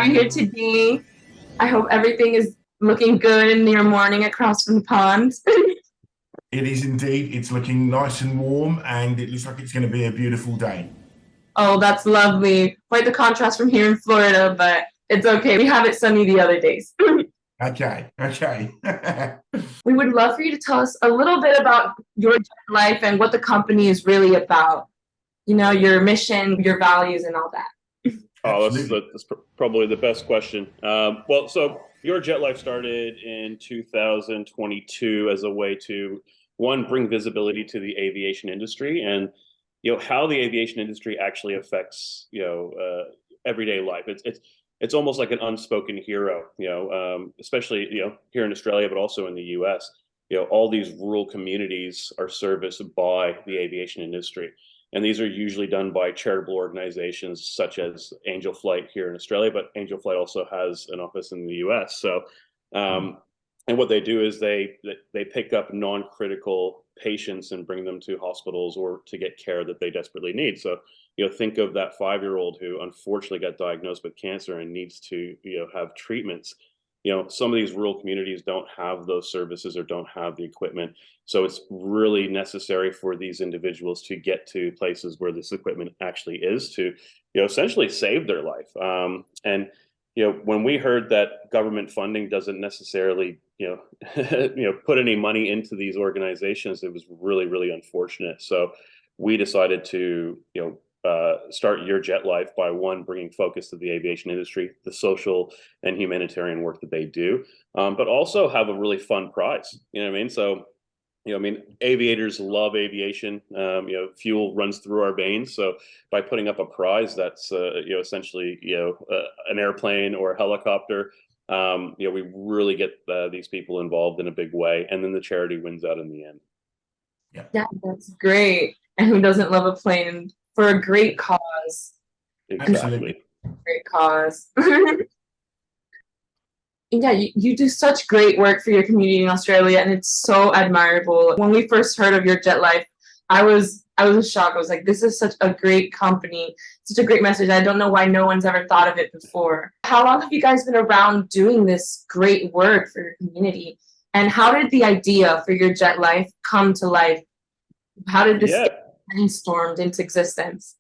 have you here today. I hope everything is looking good in your morning across from the pond. It is indeed. It's looking nice and warm, and it looks like it's going to be a beautiful day. Oh, that's lovely. Quite the contrast from here in Florida, but it's okay. We have it sunny the other days. Okay. We would love for you to tell us a little bit about your life and what the company is really about. You know, your mission, your values, and all that. Oh, that's probably the best question. Well, so Your Jet Life started in 2022 as a way to, one, bring visibility to the aviation industry and, how the aviation industry actually affects, everyday life. It's almost like an unspoken hero, especially, here in Australia, but also in the US. All these rural communities are serviced by the aviation industry. And these are usually done by charitable organizations such as Angel Flight here in Australia, but Angel Flight also has an office in the US. So, and what they do is they pick up non-critical patients and bring them to hospitals or to get care that they desperately need. So, think of that 5-year-old who unfortunately got diagnosed with cancer and needs to, have treatments. Some of these rural communities don't have those services or don't have the equipment. So it's really necessary for these individuals to get to places where this equipment actually is to, essentially save their life. And, when we heard that government funding doesn't necessarily, put any money into these organizations, it was really, really unfortunate. So we decided to, start Your Jet Life by, one, bringing focus to the aviation industry, the social and humanitarian work that they do, but also have a really fun prize. You know what I mean? So, aviators love aviation. Fuel runs through our veins. So by putting up a prize that's, essentially, an airplane or a helicopter, we really get these people involved in a big way, and then the charity wins out in the end. Yeah, that's great. And who doesn't love a plane for a great cause? Exactly. Great cause. Yeah, you do such great work for your community in Australia, and it's so admirable. When we first heard of Your Jet Life, I was in shock. I was like, this is such a great company, such a great message. I don't know why no one's ever thought of it before. How long have you guys been around doing this great work for your community? And how did the idea for Your Jet Life come to life? How did this get brainstormed into existence?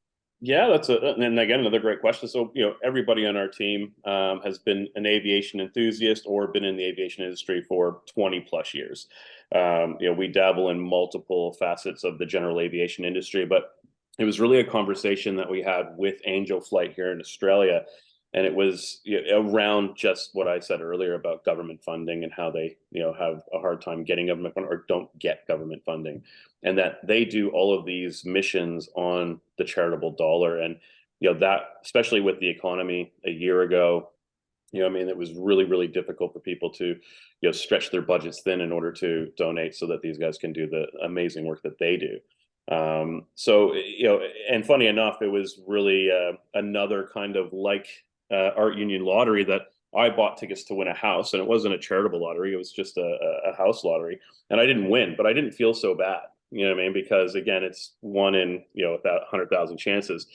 Yeah, and again, another great question. So, everybody on our team has been an aviation enthusiast or been in the aviation industry for 20 plus years. We dabble in multiple facets of the general aviation industry, but it was really a conversation that we had with Angel Flight here in Australia. And it was around just what I said earlier about government funding and how they, have a hard time getting government funding or don't get government funding, and that they do all of these missions on the charitable dollar. And that, especially with the economy a year ago, it was really, really difficult for people to, stretch their budgets thin in order to donate so that these guys can do the amazing work that they do. So, and funny enough, it was really another kind of like art union lottery that I bought tickets to win a house, and it wasn't a charitable lottery. It was just a house lottery, and I didn't win, but I didn't feel so bad. You know what I mean? Because again, it's one in, about 100,000 chances.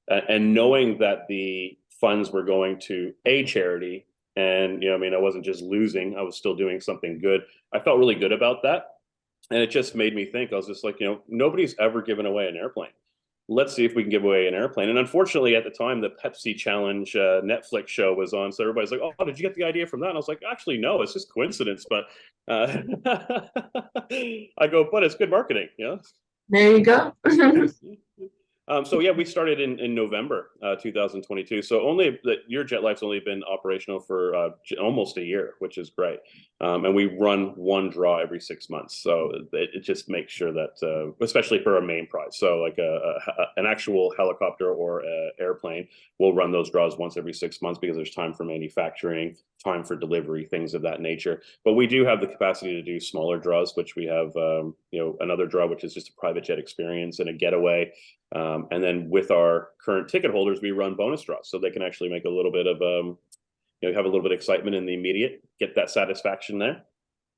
And knowing that the funds were going to a charity and, I wasn't just losing, I was still doing something good. I felt really good about that. And it just made me think, I was just like, nobody's ever given away an airplane. Let's see if we can give away an airplane. And unfortunately, at the time, the Pepsi Challenge Netflix show was on. So everybody's like, oh, did you get the idea from that? And I was like, actually, no, it's just coincidence. But I go, but it's good marketing. There you go. So yeah, we started in November 2022. So Your Jet Life's only been operational for almost a year, which is great. And we run one draw every 6 months. So it just makes sure that, especially for our main prize, so like an actual helicopter or airplane, we'll run those draws once every 6 months because there's time for manufacturing, time for delivery, things of that nature. But we do have the capacity to do smaller draws, which we have, another draw, which is just a private jet experience and a getaway. And then with our current ticket holders, we run bonus draws so they can actually make a little bit of, have a little bit of excitement in the immediate, get that satisfaction there.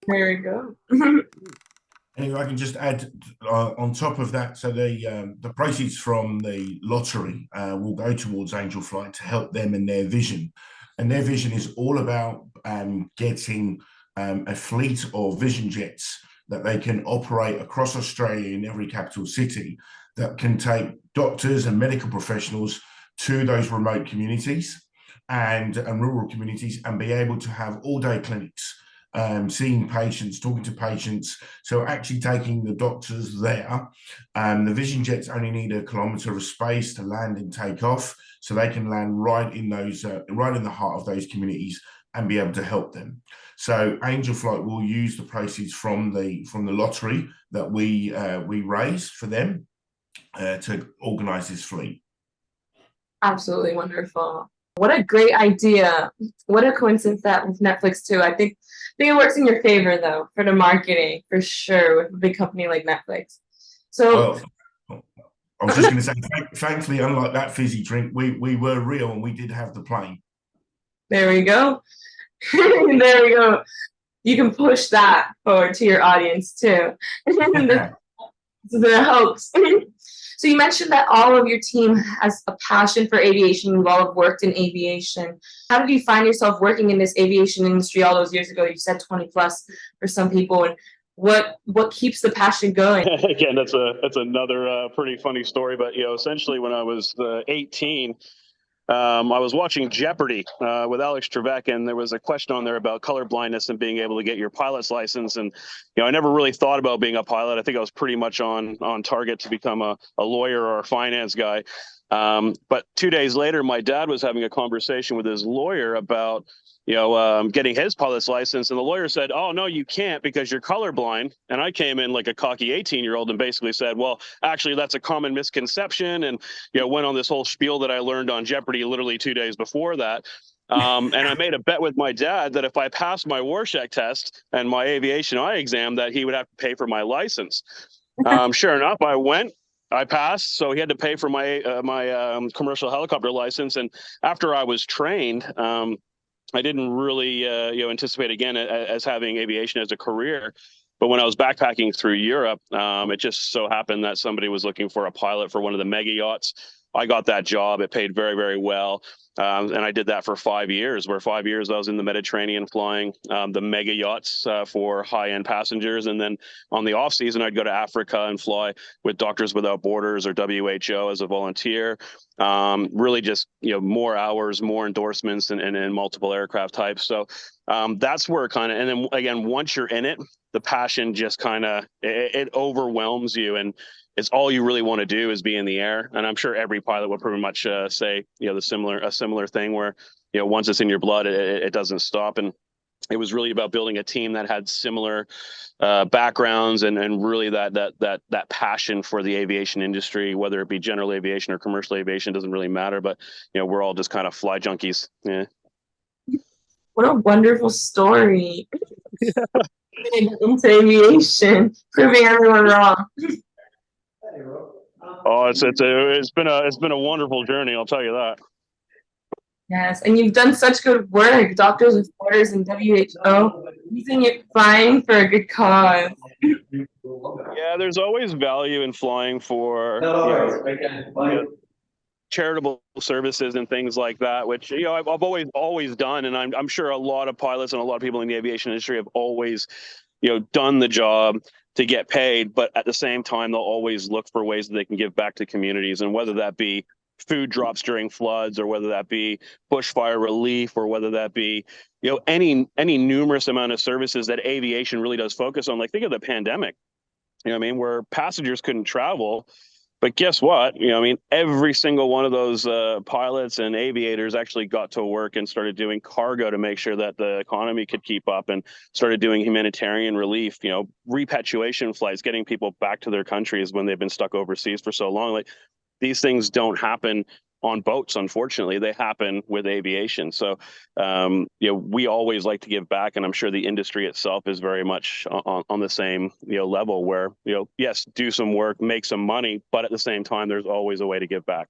There you go. And if I can just add on top of that, so the proceeds from the lottery will go towards Angel Flight to help them in their vision and their vision is all about getting a fleet of Vision jets that they can operate across Australia in every capital city that can take doctors and medical professionals to those remote communities and rural communities and be able to have all-day clinics, seeing patients, talking to patients. So actually taking the doctors there. The Vision jets only need 1 kilometre of space to land and take off, so they can land right in those, right in the heart of those communities and be able to help them. So Angel Flight will use the proceeds from the lottery that we raise for them to organise this fleet. Absolutely wonderful. What a great idea. What a coincidence that with Netflix too. I think it works in your favor though, for the marketing, for sure, with a big company like Netflix. So I was just going to say, thankfully, unlike that fizzy drink, we were real and we did have the plane. There we go. There we go. You can push that forward to your audience too. This is a hoax. So you mentioned that all of your team has a passion for aviation. You've all worked in aviation. How did you find yourself working in this aviation industry all those years ago? You said 20 plus for some people. And what keeps the passion going? Again, that's another pretty funny story. But essentially, when I was 18. I was watching Jeopardy with Alex Trebek, and there was a question on there about color blindness and being able to get your pilot's license. And I never really thought about being a pilot. I think I was pretty much on target to become a lawyer or a finance guy. But 2 days later, my dad was having a conversation with his lawyer about getting his pilot's license. And the lawyer said, "Oh, no, you can't because you're colorblind." And I came in like a cocky 18-year-old and basically said, "Well, actually, that's a common misconception." And, went on this whole spiel that I learned on Jeopardy literally 2 days before that. And I made a bet with my dad that if I passed my Warshak test and my aviation eye exam, that he would have to pay for my license. Sure enough, I passed, so he had to pay for my commercial helicopter license. And after I was trained, I didn't really anticipate again as having aviation as a career. But when I was backpacking through Europe, it just so happened that somebody was looking for a pilot for one of the mega yachts. I got that job. It paid very, very well. And I did that for 5 years, where 5 years I was in the Mediterranean flying the mega yachts for high-end passengers. And then on the off season, I'd go to Africa and fly with Doctors Without Borders or WHO as a volunteer. Really just, more hours, more endorsements and multiple aircraft types. So that's where and then again, once you're in it, the passion just it overwhelms you, and it's all you really want to do is be in the air. And I'm sure every pilot would pretty much say, a similar thing where, once it's in your blood, it doesn't stop. And it was really about building a team that had similar backgrounds and really that passion for the aviation industry, whether it be general aviation or commercial aviation, doesn't really matter. But, we're all just kind of fly junkies. Yeah. What a wonderful story. Into aviation, proving everyone wrong. Oh, it's been a wonderful journey, I'll tell you that. Yes, and you've done such good work, Doctors Without Borders and WHO, using it flying for a good cause. Yeah, there's always value in flying for charitable services and things like that, which I've always done, and I'm sure a lot of pilots and a lot of people in the aviation industry have always done the job to get paid, but at the same time they'll always look for ways that they can give back to communities, and whether that be food drops during floods, or whether that be bushfire relief, or whether that be any numerous amount of services that aviation really does focus on. Like, think of the pandemic, where passengers couldn't travel. But guess what? Every single one of those pilots and aviators actually got to work and started doing cargo to make sure that the economy could keep up, and started doing humanitarian relief, repatriation flights, getting people back to their countries when they've been stuck overseas for so long. Like, these things don't happen on boats, unfortunately. They happen with aviation. So, we always like to give back, and I'm sure the industry itself is very much on the same, level where, yes, do some work, make some money, but at the same time, there's always a way to give back.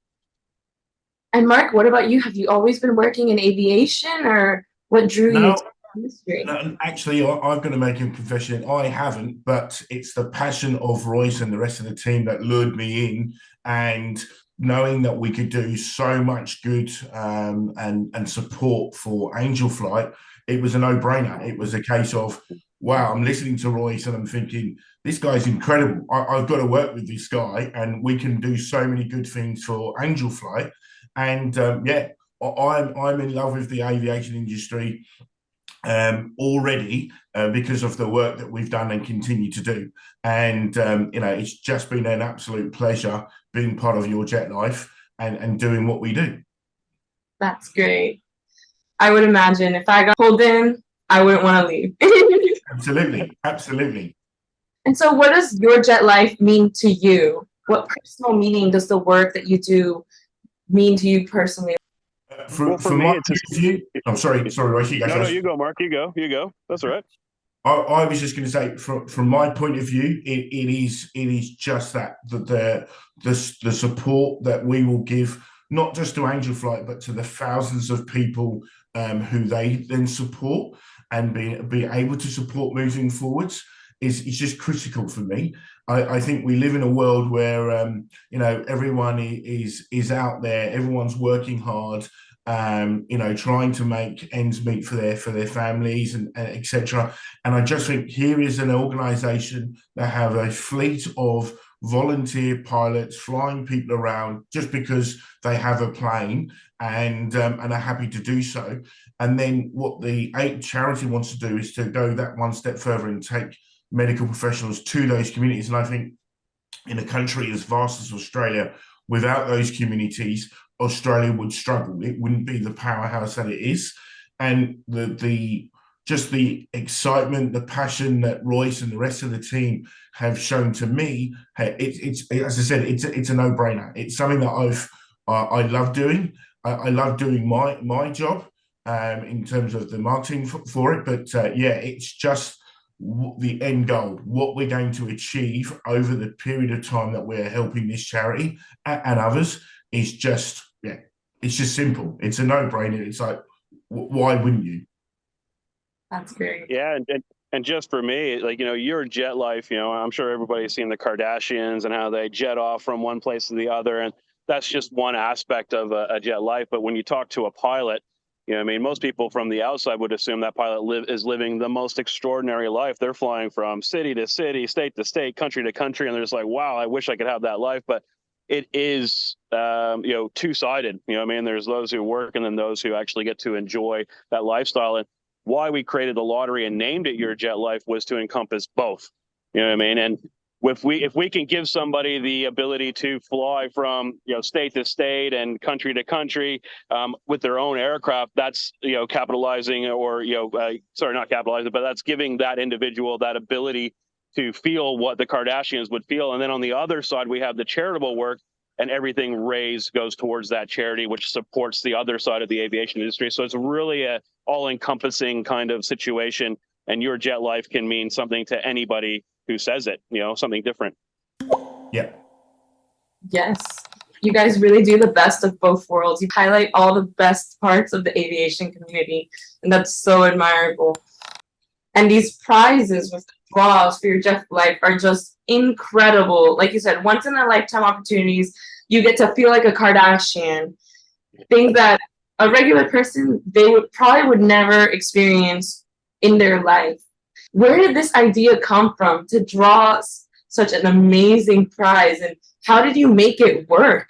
And Mark, what about you? Have you always been working in aviation, or what drew you to the industry? No, actually, I'm going to make a confession. I haven't, but it's the passion of Royce and the rest of the team that lured me in. And knowing that we could do so much good and support for Angel Flight, it was a no-brainer. It was a case of, wow, I'm listening to Royce and I'm thinking, this guy's incredible. I've got to work with this guy, and we can do so many good things for Angel Flight. And yeah, I'm in love with the aviation industry already because of the work that we've done and continue to do. And you know, it's just been an absolute pleasure being part of your jet life and doing what we do. That's great. I would imagine if I got pulled in, I wouldn't want to leave. Absolutely, absolutely. And so what does your jet life mean to you? What personal meaning does the work that you do mean to you personally? For me, my view, I'm sorry, Royce, you go no, first. you go, Mark. You go. That's all right. I was just going to say, from my point of view, it is just that the support that we will give, not just to Angel Flight, but to the thousands of people who they then support and be able to support moving forwards is just critical for me. I think we live in a world where you know, everyone is out there, everyone's working hard. You know, trying to make ends meet for their families and etc. And I just think here is an organisation that have a fleet of volunteer pilots flying people around just because they have a plane and are happy to do so. And then what the charity wants to do is to go that one step further and take medical professionals to those communities. And I think in a country as vast as Australia, without those communities, Australia would struggle. It wouldn't be the powerhouse that it is. And just the excitement, the passion that Royce and the rest of the team have shown to me, it's as I said, it's a no-brainer. It's something that I love doing. I love doing my job in terms of the marketing for it. But yeah, it's just the end goal, what we're going to achieve over the period of time that we're helping this charity and others is just, yeah, it's just simple. It's a no-brainer. It's like, why wouldn't you? That's great. Yeah, and just for me, like, you know, your jet life, you know, I'm sure everybody's seen the Kardashians and how they jet off from one place to the other, and that's just one aspect of a jet life. But when you talk to a pilot, you know, I mean, most people from the outside would assume that pilot is living the most extraordinary life. They're flying from city to city, state to state, country to country, and they're just like, wow, I wish I could have that life. But it is, you know, two-sided. You know, I mean, there's those who work and then those who actually get to enjoy that lifestyle. And why we created the lottery and named it Your Jet Life was to encompass both. You know what I mean? And if we can give somebody the ability to fly from, you know, state to state and country to country with their own aircraft, that's, you know, capitalizing, or, you know, sorry, not capitalizing, but that's giving that individual that ability to feel what the Kardashians would feel. And then on the other side, we have the charitable work, and everything raised goes towards that charity, which supports the other side of the aviation industry. So it's really a all-encompassing kind of situation, and Your Jet Life can mean something to anybody who says it, you know, something different. Yeah. Yes. You guys really do the best of both worlds. You highlight all the best parts of the aviation community, and that's so admirable. And these prizes with draws for Your Jet Life are just incredible. Like you said, once in a lifetime opportunities. You get to feel like a Kardashian. Things that a regular person, they would never experience in their life. Where did this idea come from to draw such an amazing prize, and how did you make it work?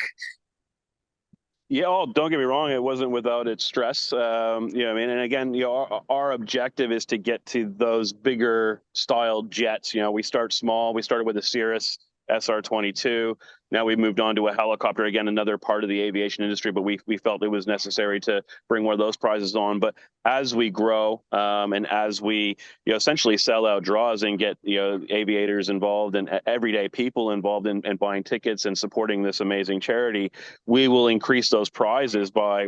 Yeah, oh, don't get me wrong, it wasn't without its stress. You know what I mean? And again, you know, our objective is to get to those bigger style jets. You know, we start small. We started with a Cirrus SR-22. Now we've moved on to a helicopter, again, another part of the aviation industry, but we felt it was necessary to bring one of those prizes on. But as we grow and as we, you know, essentially sell out draws and get, you know, aviators involved and everyday people involved in buying tickets and supporting this amazing charity, we will increase those prizes by,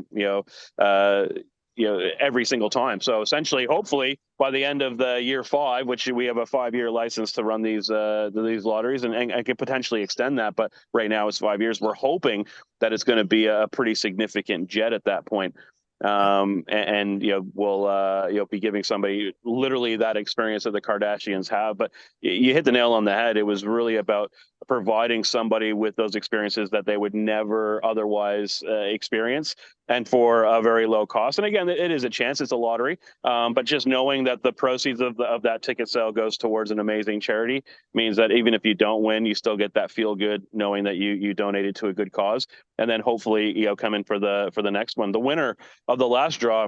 every single time. So essentially, hopefully, by the end of the year 5, which we have a 5-year license to run these lotteries, and could potentially extend that. But right now it's 5 years. We're hoping that it's going to be a pretty significant jet at that point. and we'll be giving somebody literally that experience that the Kardashians have. But you hit the nail on the head. It was really about providing somebody with those experiences that they would never otherwise experience, and for a very low cost. And again, it is a chance, it's a lottery, but just knowing that the proceeds of that ticket sale goes towards an amazing charity means that even if you don't win, you still get that feel good knowing that you donated to a good cause. And then hopefully come in for the next one. The winner of the last draw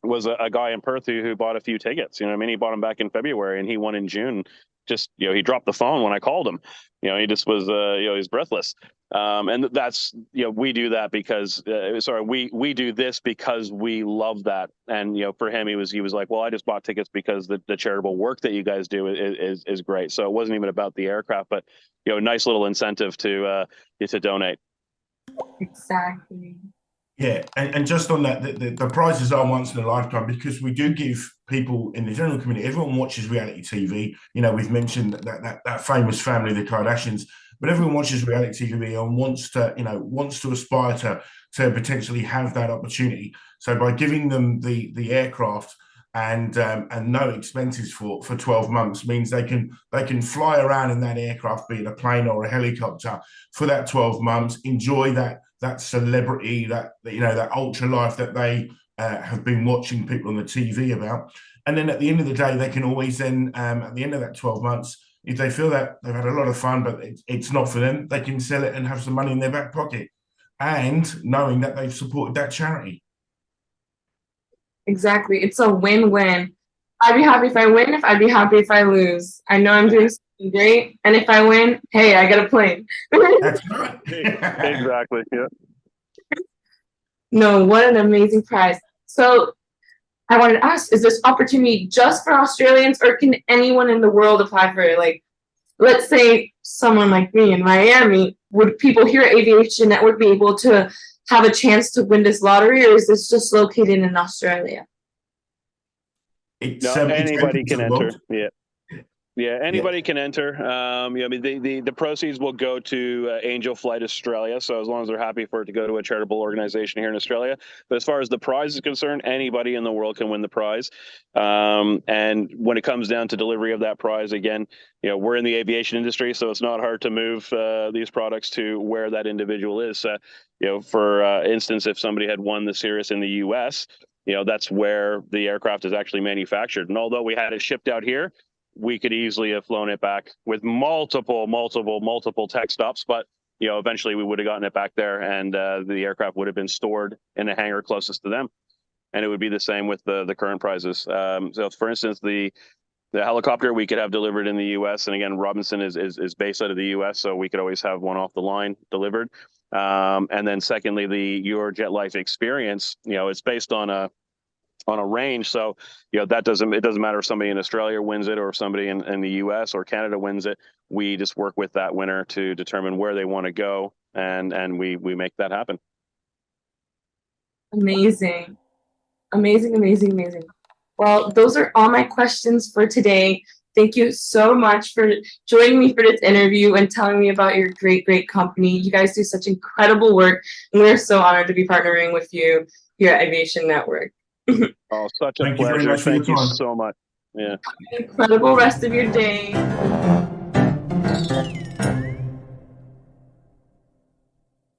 was a guy in Perth who bought a few tickets. He bought them back in February and he won in June. Just he dropped the phone when I called him. He just was he's breathless. And that's we do that because we do this because we love that. And for him he was like, well, I just bought tickets because the charitable work that you guys do is great. So it wasn't even about the aircraft, but nice little incentive to donate. Exactly. Yeah, and just on that, the prizes are once in a lifetime, because we do give people in the general community, everyone watches reality TV. We've mentioned that famous family, the Kardashians, but everyone watches reality TV and wants to aspire to potentially have that opportunity. So by giving them the aircraft and no expenses for 12 months means they can fly around in that aircraft, be it a plane or a helicopter, for that 12 months, enjoy that celebrity, that ultra life that they have been watching people on the TV about. And then at the end of the day, they can always then, at the end of that 12 months, if they feel that they've had a lot of fun, but it's not for them, they can sell it and have some money in their back pocket, and knowing that they've supported that charity. Exactly. It's a win-win. I'd be happy if I win, I'd be happy if I lose. I know I'm doing something great, and if I win, hey, I get a plane. That's right. Exactly. Yeah. No, what an amazing prize. So I wanted to ask, is this opportunity just for Australians, or can anyone in the world apply for it? Like, let's say someone like me in Miami, would people here at Aviation Network be able to have a chance to win this lottery, or is this just located in Australia? Anybody can enter. Yeah, anybody can enter. The proceeds will go to Angel Flight Australia. So as long as they're happy for it to go to a charitable organization here in Australia. But as far as the prize is concerned, anybody in the world can win the prize. And when it comes down to delivery of that prize, again, we're in the aviation industry, so it's not hard to move these products to where that individual is. For instance, if somebody had won the Cirrus in the U.S., that's where the aircraft is actually manufactured. And although we had it shipped out here, we could easily have flown it back with multiple tech stops, but eventually we would have gotten it back there, and the aircraft would have been stored in a hangar closest to them. And it would be the same with the current prizes. So for instance, the helicopter we could have delivered in the U.S. And again, Robinson is based out of the U.S., so we could always have one off the line delivered. And then secondly, your Jet Life experience, it's based on a range. So, it doesn't matter if somebody in Australia wins it or if somebody in the US or Canada wins it. We just work with that winner to determine where they want to go, and we make that happen. Amazing. Well, those are all my questions for today. Thank you so much for joining me for this interview and telling me about your great company. You guys do such incredible work, and we're so honored to be partnering with you here at Aviation Network. Oh, such a pleasure. Thank you so much. Yeah. Incredible rest of your day.